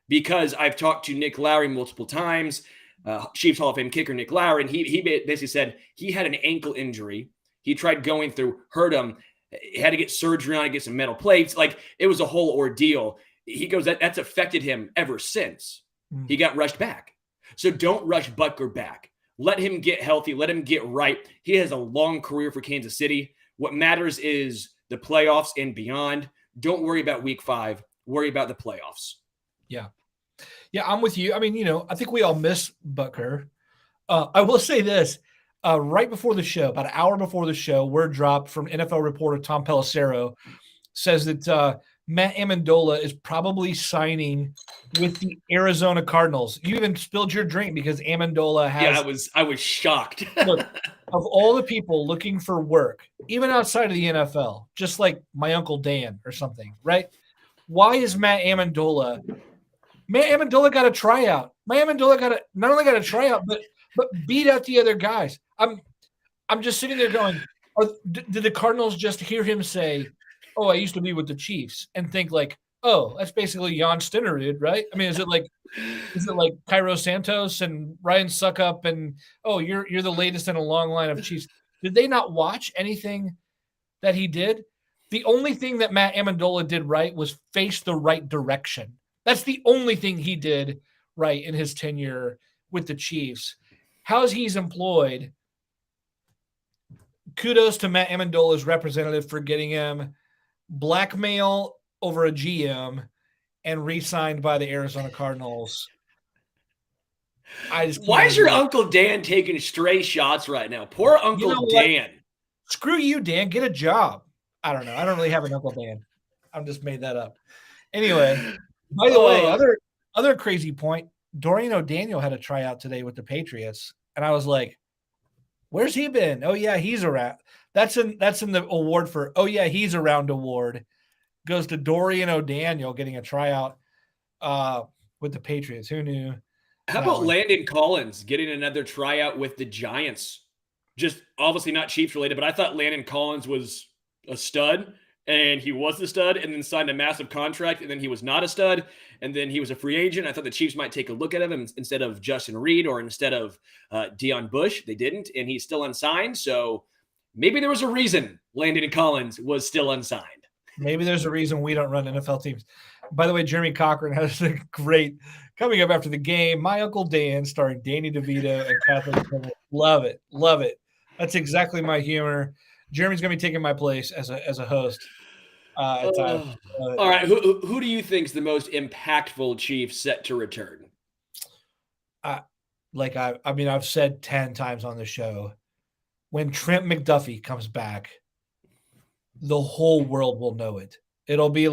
because I've talked to Nick Lowry multiple times, Chiefs Hall of Fame kicker Nick Lowry, and he basically said he had an ankle injury. He tried going through, hurt him. He had to get surgery on it, get some metal plates. Like, it was a whole ordeal. He goes, that's affected him ever since. He got rushed back. So don't rush Butker back. Let him get healthy. Let him get right. He has a long career for Kansas City. What matters is the playoffs and beyond. Don't worry about week 5. worry about the playoffs. Yeah. Yeah, I'm with you. I mean, I think we all miss Butker. I will say this. Right before the show, about an hour before the show, word dropped from NFL reporter Tom Pelissero says that Matt Amendola is probably signing with the Arizona Cardinals. You even spilled your drink because Amendola Yeah, has I was shocked. look of all the people looking for work, even outside of the NFL, just like my Uncle Dan or something, right? Why is Matt Amendola? Matt Amendola got a tryout. Matt Amendola not only got a tryout, but beat out the other guys. I'm just sitting there going, did the Cardinals just hear him say, "Oh, I used to be with the Chiefs," and think like, "Oh, that's basically Jan Stenerud, right?" I mean, is it like Cairo Santos and Ryan Suckup and you're the latest in a long line of Chiefs? Did they not watch anything that he did? The only thing that Matt Amendola did right was face the right direction. That's the only thing he did right in his tenure with the Chiefs. How's he's employed? Kudos to Matt Amendola's representative for getting him blackmail over a GM and re-signed by the Arizona Cardinals. I just Why is your Uncle Dan taking stray shots right now? Poor Uncle Dan. Screw you, Dan. Get a job. I don't know. I don't really have an Uncle Dan. I've just made that up. Anyway, by the way, other crazy point, Dorian O'Daniel had a tryout today with the Patriots, and I was like, where's he been? Oh, yeah, he's around. That's in the award for, oh, yeah, he's around award. Goes to Dorian O'Daniel getting a tryout with the Patriots. Who knew? How about Landon Collins getting another tryout with the Giants? Just obviously not Chiefs related, but I thought Landon Collins was a stud, and he was the stud, and then signed a massive contract, and then he was not a stud, and then he was a free agent. I thought the Chiefs might take a look at him instead of Justin Reed or instead of Deion Bush. They didn't, and he's still unsigned. So maybe there was a reason Landon Collins was still unsigned. Maybe there's a reason we don't run NFL teams. By the way, Jeremy Cochran has a great coming up after the game. My Uncle Dan, starring Danny DeVito and Kathleen Turner. Love it. Love it. That's exactly my humor. Jeremy's going to be taking my place as a host. All right. Who do you think is the most impactful Chief set to return? I've said 10 times on the show, when Trent McDuffie comes back, the whole world will know it. It'll be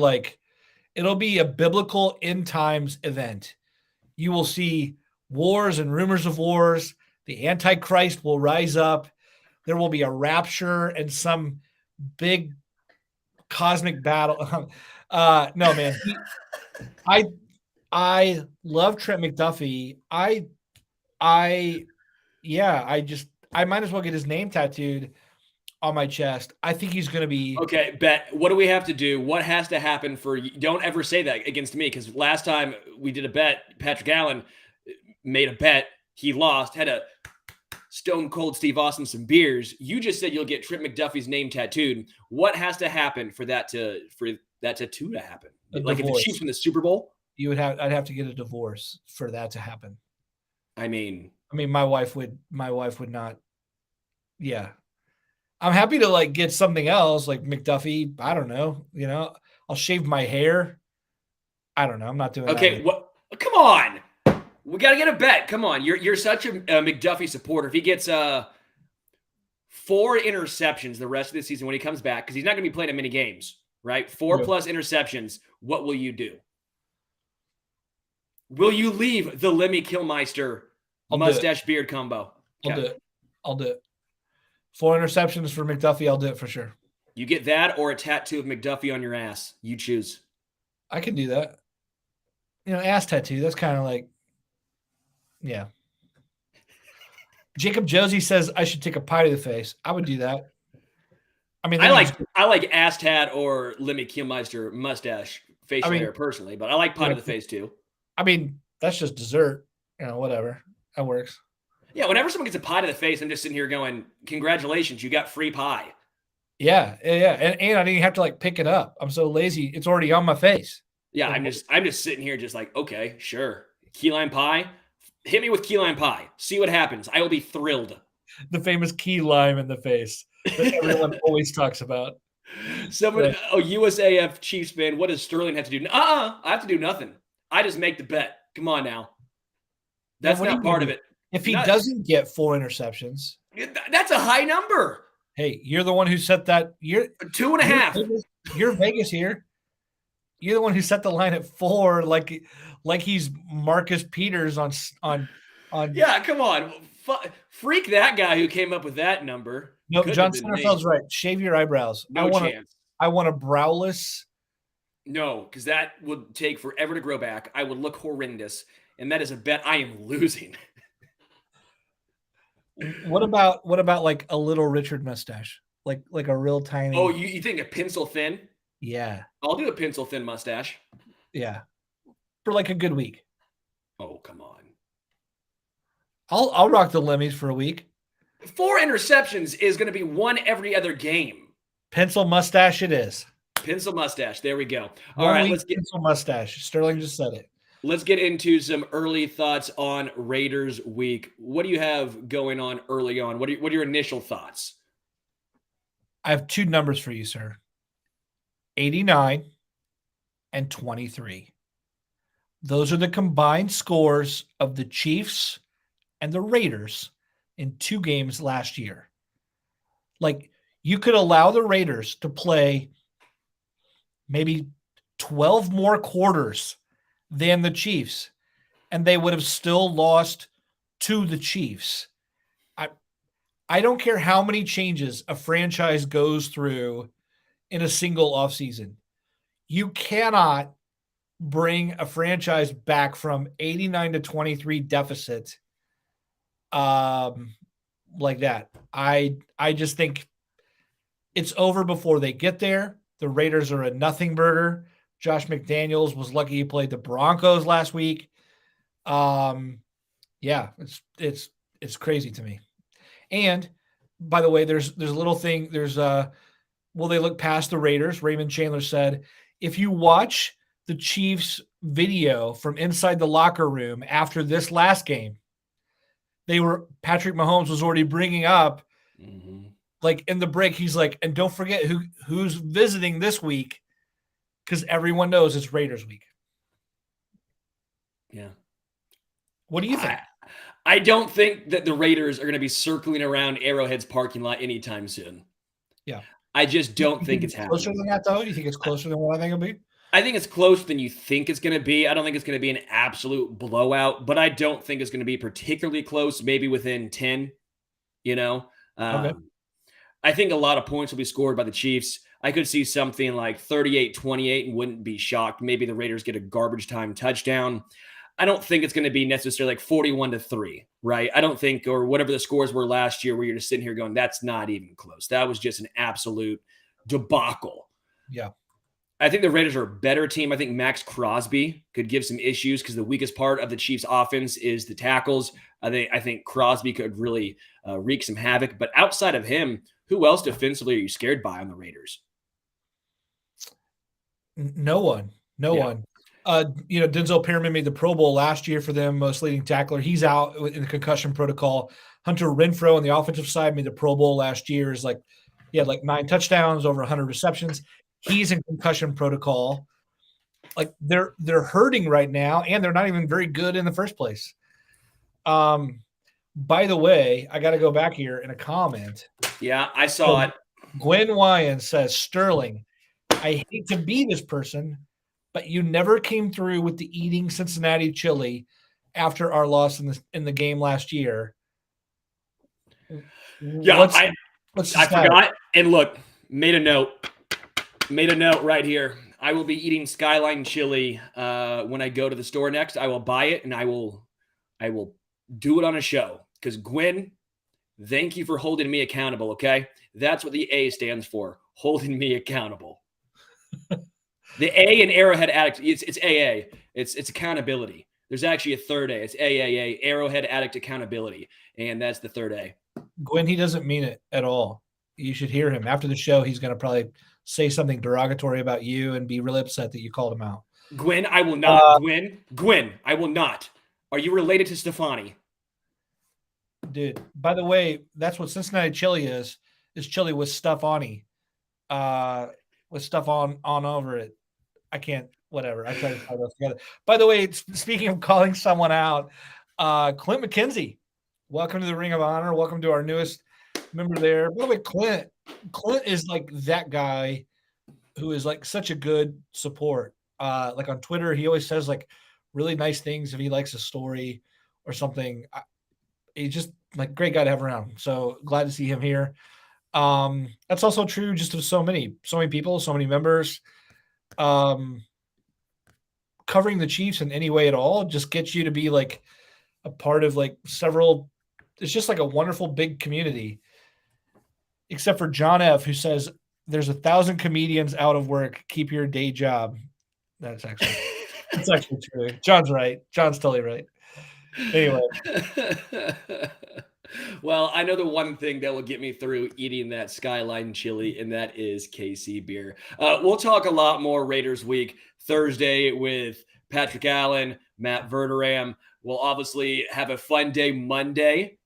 a biblical end times event. You will see wars and rumors of wars. The Antichrist will rise up. There will be a rapture and some big cosmic battle. No, man. I love Trent McDuffie. I might as well get his name tattooed on my chest. I think he's going to be okay. Bet. What do we have to do? What has to happen for you? Don't ever say that against me, because last time we did a bet, Patrick Allen made a bet. He lost. Had a Stone Cold Steve Austin some beers. You just said you'll get Trent McDuffie's name tattooed. What has to happen for that tattoo to happen? Like if the Chiefs win the Super Bowl, I'd have to get a divorce for that to happen. I mean, my wife would not. Yeah. I'm happy to get something else like McDuffie. I don't know. I'll shave my hair. I don't know. I'm not doing that. Okay. What? Come on. We got to get a bet. Come on. You're such a McDuffie supporter. If he gets 4 interceptions the rest of the season when he comes back, because he's not going to be playing in many games, right? 4+ interceptions. What will you do? Will you leave the Lemmy Kilmister mustache beard combo? Okay. I'll do it. 4 interceptions for McDuffie. I'll do it for sure. You get that or a tattoo of McDuffie on your ass. You choose. I can do that. Ass tattoo. That's kind of like, yeah. Jacob Josie says I should take a pie to the face. I would do that. I mean, I like ass tat or Lemmy Kilmister mustache facial hair personally, but I like pie to the face too. I mean, that's just dessert. Whatever. That works. Yeah, whenever someone gets a pie to the face, I'm just sitting here going, congratulations, you got free pie. Yeah. And I didn't have to pick it up. I'm so lazy. It's already on my face. Yeah, I'm just sitting here just like, okay, sure. Key lime pie. Hit me with key lime pie. See what happens. I will be thrilled. The famous key lime in the face that everyone always talks about. Someone, Right. USAF Chiefs fan. What does Sterling have to do? I have to do nothing. I just make the bet. Come on now. Yeah, That's what do not you part of mean? it. If he Not doesn't get 4 interceptions, that's a high number. hey, you're the one who set that. Two and a You're half. Vegas, you're Vegas here. You're the one who set the line at 4, like he's Marcus Peters on. Yeah, come on. Freak that guy who came up with that number. Nope, Couldn't John have been me. Centerfield's right. Shave your eyebrows. No chance. I want a browless. No, because that would take forever to grow back. I would look horrendous. And that is a bet I am losing. What about like a little Richard mustache, like a real tiny. Oh, you think a pencil thin? Yeah, I'll do a pencil thin mustache. yeah, for like a good week. Oh, come on. I'll rock the Lemmies for a week. 4 interceptions is going to be one every other game. Pencil mustache it is. Pencil mustache. There we go. All One right, week pencil mustache. Sterling just said it. let's get into some early thoughts on Raiders week. What do you have going on early on? What are your initial thoughts? I have 2 numbers for you, sir. 89 and 23. Those are the combined scores of the Chiefs and the Raiders in 2 games last year. Like, you could allow the Raiders to play maybe 12 more quarters than the Chiefs, and they would have still lost to the Chiefs. I don't care how many changes a franchise goes through in a single offseason. You cannot bring a franchise back from 89 to 23 deficit like that. I just think it's over before they get there. The Raiders are a nothing burger. Josh McDaniels was lucky he played the Broncos last week. Yeah, it's crazy to me. And by the way, there's a little thing. Will they look past the Raiders? Raymond Chandler said, if you watch the Chiefs video from inside the locker room after this last game, Patrick Mahomes was already bringing up, like in the break, he's like, and don't forget who's visiting this week, because everyone knows it's Raiders week. Yeah. What do you think? I don't think that the Raiders are going to be circling around Arrowhead's parking lot anytime soon. Yeah. I just don't think it's happening. Closer than that, though? You think it's closer than what I think it'll be? I think it's closer than you think it's going to be. I don't think it's going to be an absolute blowout, but I don't think it's going to be particularly close, maybe within 10, Okay. I think a lot of points will be scored by the Chiefs. I could see something like 38-28 and wouldn't be shocked. Maybe the Raiders get a garbage time touchdown. I don't think it's going to be necessarily like 41-3, right? I don't think, or whatever the scores were last year, where you're just sitting here going, that's not even close. That was just an absolute debacle. Yeah. I think the Raiders are a better team. I think Max Crosby could give some issues because the weakest part of the Chiefs' offense is the tackles. I think Crosby could really wreak some havoc. But outside of him, who else defensively are you scared by on the Raiders? No one. Denzel Perryman made the Pro Bowl last year for them, most leading tackler. He's out in the concussion protocol. Hunter Renfrow on the offensive side made the Pro Bowl last year. He had like 9 touchdowns, over 100 receptions. He's in concussion protocol. Like they're hurting right now, and they're not even very good in the first place. By the way, I got to go back here in a comment. Yeah, I saw it. Gwen Wyan says, Sterling, I hate to be this person, but you never came through with the eating Cincinnati chili after our loss in the game last year. Yeah, I forgot. And look, made a note right here. I will be eating Skyline chili when I go to the store next. I will buy it and I will do it on a show. Because Gwen, thank you for holding me accountable. Okay, that's what the A stands for. Holding me accountable. The A in Arrowhead Addict, it's AA. It's accountability. There's actually a third A. It's AAA, Arrowhead Addict Accountability, and that's the third A. Gwen, he doesn't mean it at all. You should hear him. After the show, he's going to probably say something derogatory about you and be really upset that you called him out. Gwen, I will not. Gwen, I will not. Are you related to Stefani? Dude, by the way, that's what Cincinnati chili is chili with stuff on it. with stuff on over it. I can't. Whatever. I try to tie those together. By the way, speaking of calling someone out, Clint McKenzie, welcome to the Ring of Honor. Welcome to our newest member there. By the way, Clint is like that guy who is like such a good support. Like on Twitter, he always says like really nice things if he likes a story or something. He's just like great guy to have around. So glad to see him here. That's also true just of so many people, so many members. Covering the Chiefs in any way at all just gets you to be like a part of like several. It's just like a wonderful big community. Except for John F., who says there's 1,000 comedians out of work. Keep your day job. That's actually true. John's right. John's totally right. Anyway. Well, I know the one thing that will get me through eating that Skyline chili, and that is KC beer. We'll talk a lot more Raiders week Thursday with Patrick Allen, Matt Verderam. We'll obviously have a fun day Monday.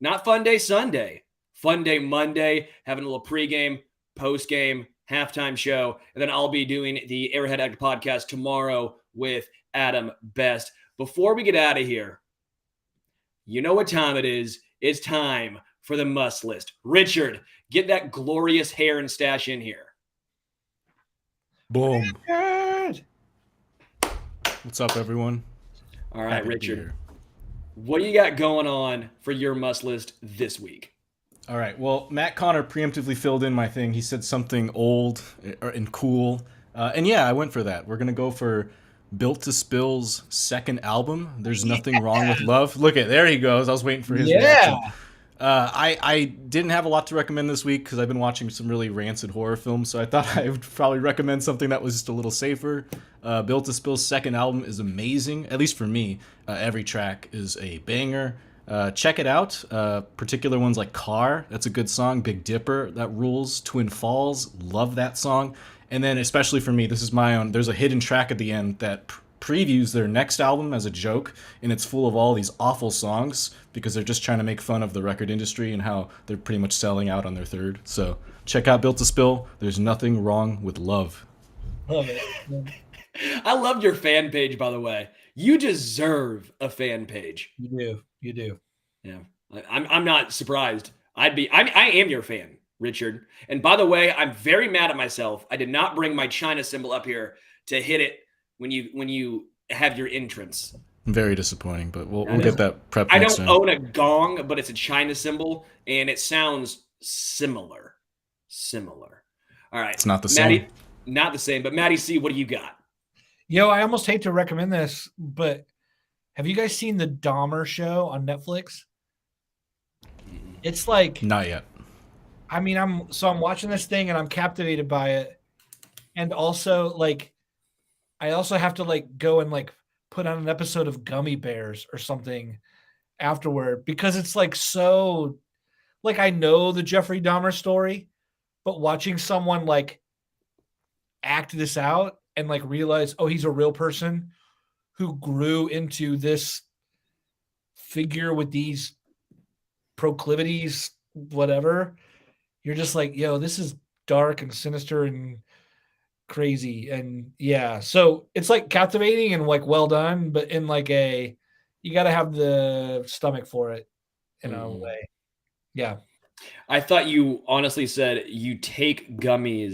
Not fun day Sunday. Fun day Monday, having a little pregame, postgame, halftime show. And then I'll be doing the Arrowhead Addict podcast tomorrow with Adam Best. Before we get out of here, you know what time it is. It's time for the must list. Richard, get that glorious hair and stash in here. Boom. What's up, everyone? All right, Richard. What do you got going on for your must list this week? All right. Well, Matt Connor preemptively filled in my thing. He said something old and cool. And yeah, I went for that. We're going to go for Built to Spill's second album, There's Nothing Wrong with Love. Look at, there he goes. I was waiting for his reaction. I didn't have a lot to recommend this week because I've been watching some really rancid horror films, so I thought I would probably recommend something that was just a little safer. Built to Spill's second album is amazing, at least for me. Every track is a banger. Check it out. Particular ones like Car, that's a good song. Big Dipper, that rules. Twin Falls, love that song. And then especially for me, this is my own, there's a hidden track at the end that previews their next album as a joke, and it's full of all these awful songs because they're just trying to make fun of the record industry and how they're pretty much selling out on their third. So check out Built to Spill. There's Nothing Wrong with Love. Love it. I loved your fan page, by the way. You deserve a fan page. You do. Yeah, I'm not surprised. I am your fan, Richard. And by the way, I'm very mad at myself. I did not bring my China symbol up here to hit it when you have your entrance. Very disappointing, but we'll get that prep. I don't own a gong, but it's a China symbol, and it sounds similar. All right, it's not the Maddie, same. Not the same, but Maddie C, what do you got? Yo, I almost hate to recommend this, but have you guys seen the Dahmer show on Netflix? It's like not yet. I mean, I'm watching this thing and I'm captivated by it, and also like I also have to like go and like put on an episode of Gummy Bears or something afterward because it's like so like I know the Jeffrey Dahmer story, but watching someone like act this out and like realize, oh, he's a real person who grew into this figure with these proclivities, whatever. You're just like, yo, this is dark and sinister and crazy. And yeah, so it's like captivating and like well done, but in like you got to have the stomach for it in a way. Yeah. I thought you honestly said you take gummy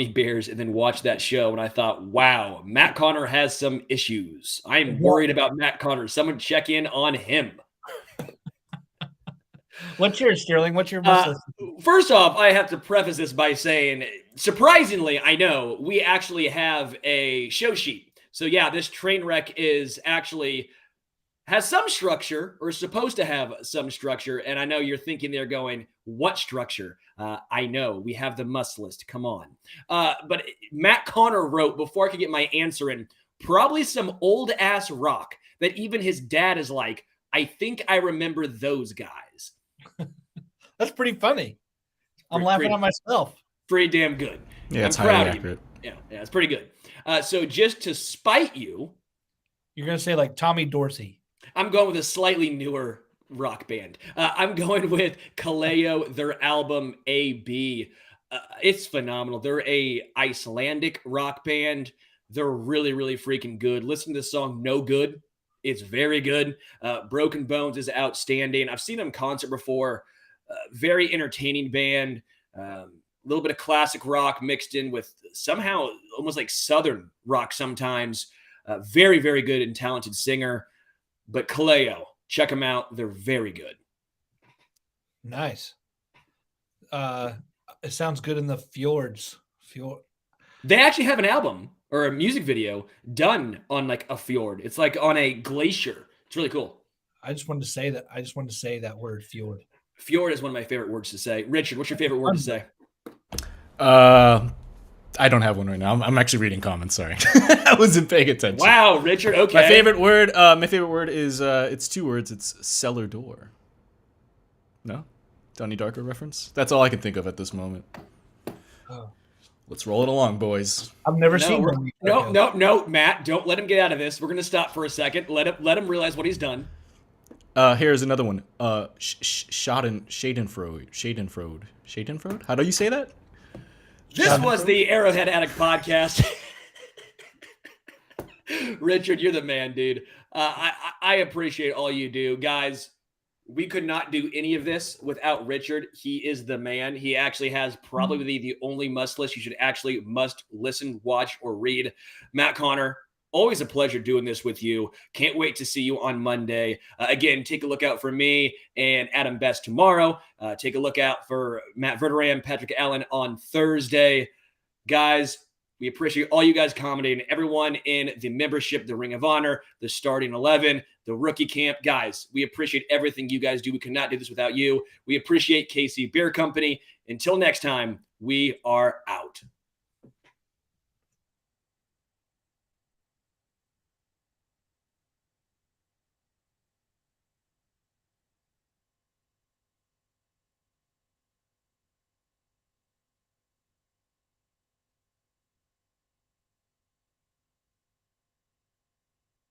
bears and then watch that show. And I thought, wow, Matt Connor has some issues. I am worried about Matt Connor. Someone check in on him. What's yours, Sterling? What's your first off, I have to preface this by saying, surprisingly, I know we actually have a show sheet. So yeah, this train wreck has some structure, or is supposed to have some structure. And I know you're thinking they're going, what structure? I know we have the must list. Come on. But Matt Connor wrote, before I could get my answer in, probably some old ass rock that even his dad is like, I think I remember those guys. That's pretty funny. I'm laughing at myself. Pretty damn good. Yeah, it's highly accurate. Yeah, it's pretty good. So just to spite you, you're going to say like Tommy Dorsey. I'm going with a slightly newer rock band. I'm going with Kaleo, their album AB. It's phenomenal. They're a Icelandic rock band. They're really, really freaking good. Listen to the song No Good. It's very good. Broken Bones is outstanding. I've seen them in concert before. Very entertaining band. A little bit of classic rock mixed in with somehow almost like Southern rock sometimes. Very, very good and talented singer. But Kaleo, check them out. They're very good. Nice. It sounds good in the fjords. They actually have an album or a music video done on like a fjord. It's like on a glacier. It's really cool. I just wanted to say that. I just wanted to say that word, fjord. Fjord is one of my favorite words to say. Richard, what's your favorite word to say? I don't have one right now. I'm actually reading comments. Sorry, I wasn't paying attention. Wow, Richard. Okay. My favorite word is it's 2 words. It's cellar door. No, Donnie Darko reference. That's all I can think of at this moment. Oh. Let's roll it along, boys. I've never seen one. No, Matt. Don't let him get out of this. We're gonna stop for a second. Let him realize what he's done. Here's another one. Schadenfreude. How do you say that? This was the Arrowhead Addict podcast. Richard, you're the man, dude. I appreciate all you do. Guys, we could not do any of this without Richard. He is the man. He actually has probably the only must list you should actually must listen, watch, or read. Matt Connor, always a pleasure doing this with you. Can't wait to see you on Monday. Again, take a look out for me and Adam Best tomorrow. Take a look out for Matt Verderam, Patrick Allen on Thursday. Guys, we appreciate all you guys commenting, everyone in the membership, the Ring of Honor, the starting 11, the rookie camp. Guys, we appreciate everything you guys do. We could not do this without you. We appreciate KC Beer Company. Until next time, we are out.